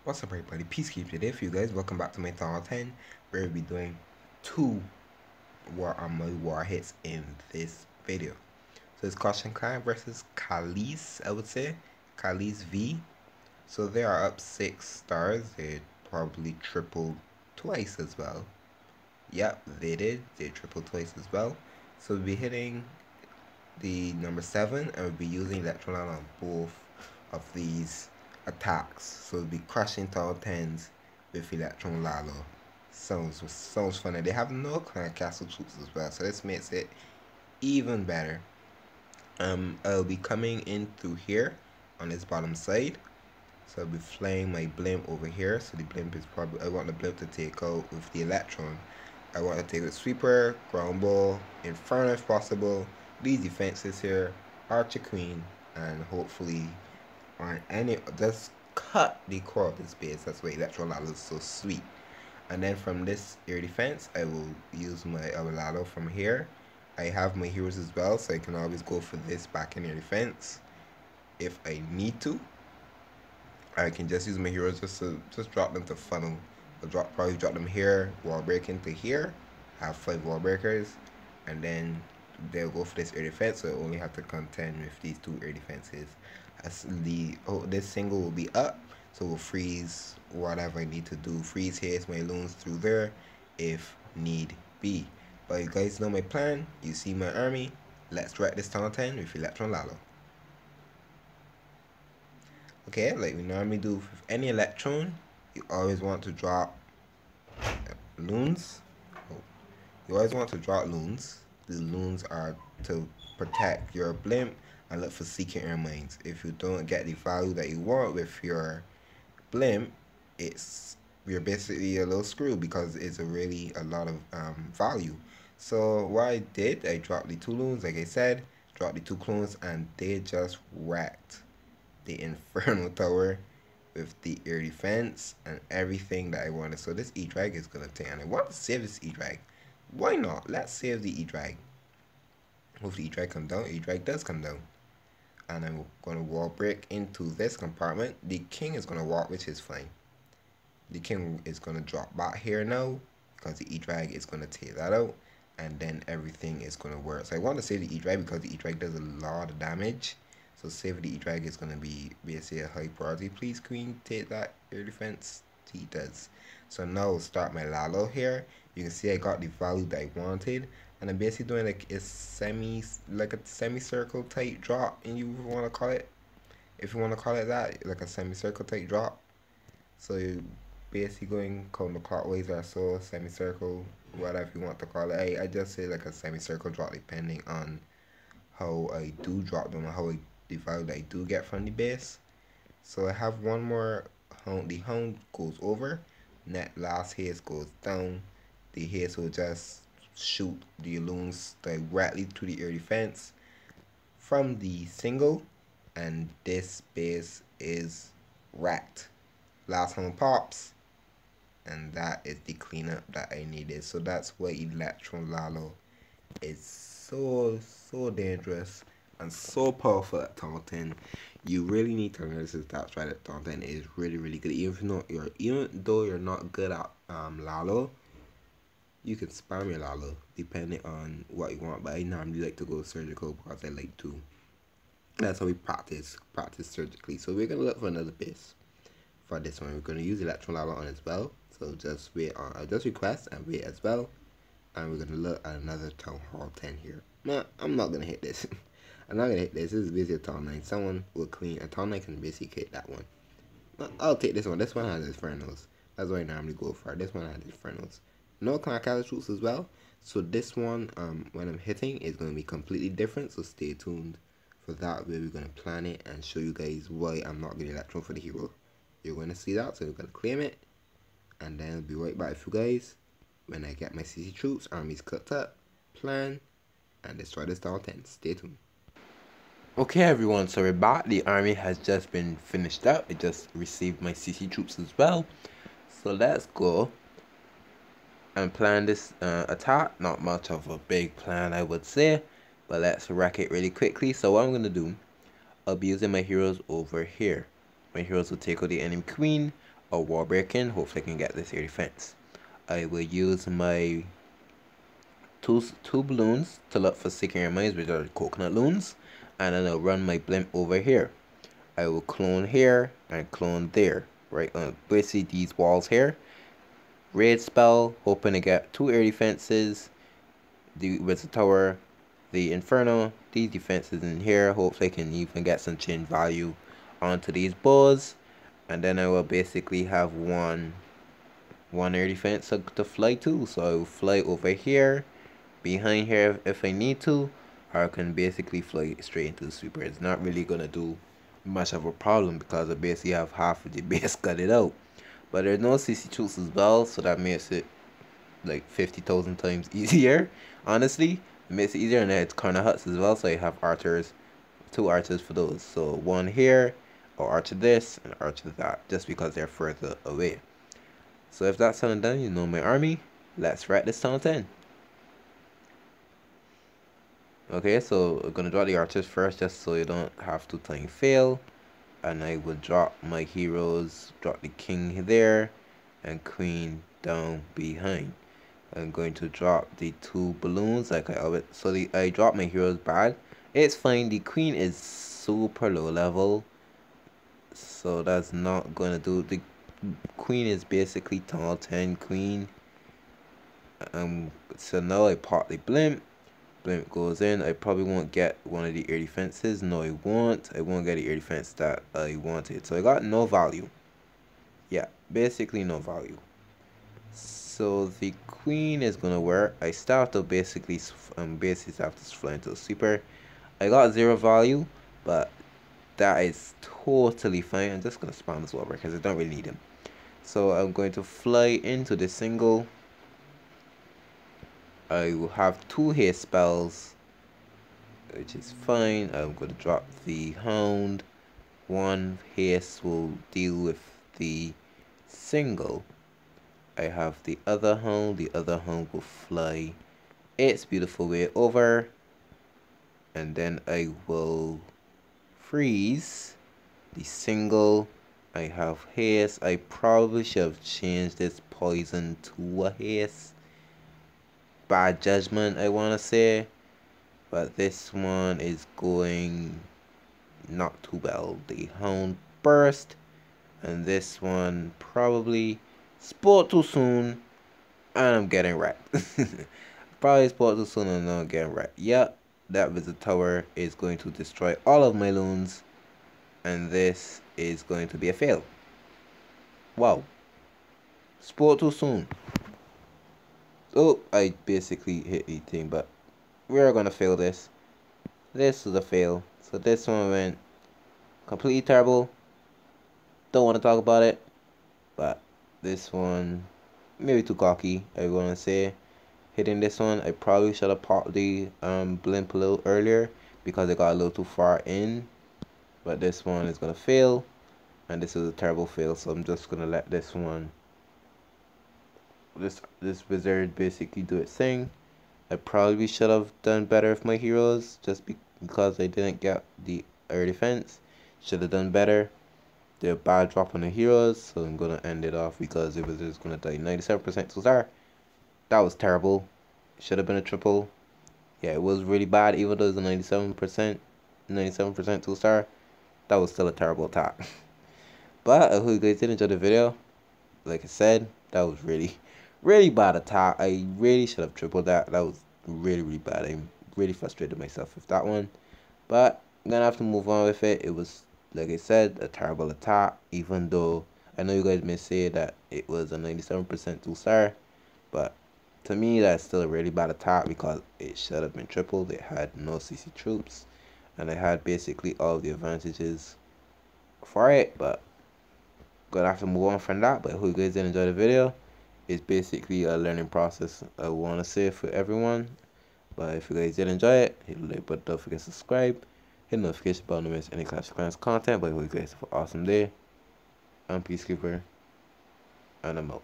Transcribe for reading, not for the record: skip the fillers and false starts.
What's up everybody, Peacekeeper today for you guys. Welcome back to my Th10 where we'll be doing two war hits in this video. So it's Caution Clan versus Khalees, I would say. Khalees V. So they are up 6 stars. They probably tripled twice as well. Yep, they did. They tripled twice as well. So we'll be hitting the number 7 and we'll be using Electron on both of these attacks. So we'll be crushing Th10s with Electron Lalo. Sounds funny. They have no clan castle troops as well, so this makes it even better. I'll be coming in through here on this bottom side. So I'll be flying my blimp over here. So the blimp is probably, I want the blimp to take out with the Electron. I want to take the sweeper, ground ball, inferno if possible, these defenses here, archer queen, and hopefully on any, just cut the core of this base. That's why Electron Lalo is so sweet. And then from this air defense, I will use my Lalo from here. I have my heroes as well, so I can always go for this back in air defense if I need to. I can just use my heroes just drop them to funnel. I'll probably drop them here, wall break into here, have 5 wall breakers, and then they'll go for this air defense, so I only have to contend with these 2 air defenses. As this single will be up, so we'll freeze whatever I need to do. Freeze haste my loons through there if need be. But you guys know my plan. You see my army. Let's wreck this Th10 with Electron Lalo. Okay, like we normally do with any Electron, you always want to drop loons. You always want to drop loons. The loons are to protect your blimp and look for secret air mines. If you don't get the value that you want with your blimp, you're basically a little screwed because it's a lot of value. So what I did, I dropped the 2 loons, like I said, dropped the 2 clones, and they just wrecked the Inferno Tower with the air defense and everything that I wanted. So this E-Drag is gonna take, and I want to save this E-Drag. Why not? Let's save the E-Drag. Hopefully E-Drag comes down. E-Drag does come down. And I'm gonna wall break into this compartment. The king is gonna walk, which is fine. The king is gonna drop back here now because the E-Drag is gonna take that out, and then everything is gonna work. So I want to save the E-Drag because the E-Drag does a lot of damage. So save the E-Drag is gonna be basically a high priority. Please queen, take that air defense. He does. So now I'll start my Lalo here. You can see I got the value that I wanted, and I'm basically doing like a semicircle type drop, and you want to call it, if you want to call it that, like a semicircle type drop. So you're basically going counterclockwise or so, semicircle, whatever you want to call it. I just say like a semicircle drop depending on how I do drop them and the value that I do get from the base. So I have one more hound. The hound goes over, last haste goes down. The haste will just shoot the loons directly to the air defense from the single, and this base is wrecked. Last hound pops, and that is the cleanup that I needed. So that's why Electron Lalo is so dangerous and so powerful at Th10. You really need to learn this. That's right, at Th10 is really good. Even though you're not good at Lalo, you can spam your Lalo depending on what you want. But I normally like to go surgical because I like to. That's how we practice surgically. So we're gonna look for another base for this one. We're gonna use Electron Lalo on as well. So just wait on, just request and wait as well. And we're gonna look at another Town Hall 10 here. No, I'm not gonna hit this. I'm not gonna hit this. This is basically a Town 9. Someone will clean. A Town 9 can basically hit that one. I'll take this one. This one has Infernos. That's what I normally go for. This one has Infernos. No clan troops as well. So this one, when I'm hitting, is gonna be completely different. So stay tuned for that. Where we're gonna plan it and show you guys why I'm not getting Electron for the hero. You're gonna see that. So we're gonna claim it, and then I'll be right back with you guys when I get my CC troops, armies cooked up, plan, and destroy this Th10. Stay tuned. Okay everyone, so we're back. The army has just been finished up. It just received my CC troops as well. So let's go and plan this attack. Not much of a big plan, I would say, but let's wreck it really quickly. So what I'm going to do, I'll be using my heroes over here. My heroes will take out the enemy queen. or wall breaking. Hopefully I can get this air defense. I will use my two balloons to look for secondary mines, which are coconut loons, and then I'll run my blimp over here. I will clone here and clone there, right on basically these walls here. Raid spell, hoping to get 2 air defenses, the wizard tower, the inferno, these defenses in here. Hopefully I can even get some chain value onto these bows, and then I will basically have one air defense to fly to. So I will fly over here, behind here if I need to, or I can basically fly straight into the sweeper. It's not really gonna do much of a problem because I basically have half of the base gutted out. But there's no CC troops as well, so that makes it like 50,000 times easier. Honestly, it makes it easier, and it's corner huts as well, so I have archers, 2 archers for those. So one here, or archer this, and archer that, just because they're further away. So if that's all done, you know my army. Let's write this town 10. Okay, so I'm gonna drop the archers first, just so you don't have to time fail. And I will drop my heroes, drop the king there, and queen down behind. I'm going to drop the 2 balloons like I always. So I dropped my heroes bad. It's fine. The queen is super low level, so that's not gonna do. The queen is basically tall 10 queen. So now I pop the blimp. Blimp goes in. I probably won't get one of the air defenses. No, I won't. I won't get the air defense that I wanted. So I got no value. Yeah, basically no value. So the queen is gonna work. I start to basically have to fly into a sweeper. I got 0 value, but that is totally fine. I'm just gonna spam this over because I don't really need him. So I'm going to fly into the single. I will have 2 haste spells, which is fine. I'm going to drop the hound. 1 haste will deal with the single. I have the other hound. The other hound will fly its beautiful way over, and then I will freeze the single. I have haste. I probably should have changed this poison to a haste. Bad judgment, I want to say, but this one is going not too well. The hound burst, and this one probably spoiled too soon, and I'm getting wrecked. Probably spoiled too soon and I'm getting wrecked. Yep, that visit tower is going to destroy all of my loons, and this is going to be a fail. Wow, spoiled too soon. So I basically hit the thing, but we're gonna fail this. This was a fail. So this one went completely terrible. Don't want to talk about it. But this one, maybe too cocky, I wanna say. Hitting this one, I probably should have popped the blimp a little earlier because I got a little too far in. But this one is gonna fail, and this is a terrible fail. So I'm just gonna let this one, this wizard basically do its thing. I probably should have done better with my heroes just because I didn't get the air defense. Should have done better. They're bad drop on the heroes, so I'm gonna end it off because it was just gonna die. 97% to star. That was terrible. Should have been a triple. Yeah, it was really bad, even though it was a 97% 2 star. That was still a terrible attack. But I hope you guys did enjoy the video. Like I said, that was really bad attack. I really should have tripled that. That was really bad. I'm really frustrated myself with that one. But I'm gonna have to move on with it. It was, like I said, a terrible attack. Even though I know you guys may say that it was a 97% 2 star, but to me that's still a really bad attack because it should have been tripled. It had no CC troops, and I had basically all the advantages for it. But gonna have to move on from that. But I hope you guys did enjoy the video. It's basically a learning process, I want to say, for everyone. But if you guys did enjoy it, hit the like button, don't forget to subscribe, hit the notification bell to miss any Clash of Clans content. But I hope you guys have an awesome day. I'm Peacekeeper, and I'm out.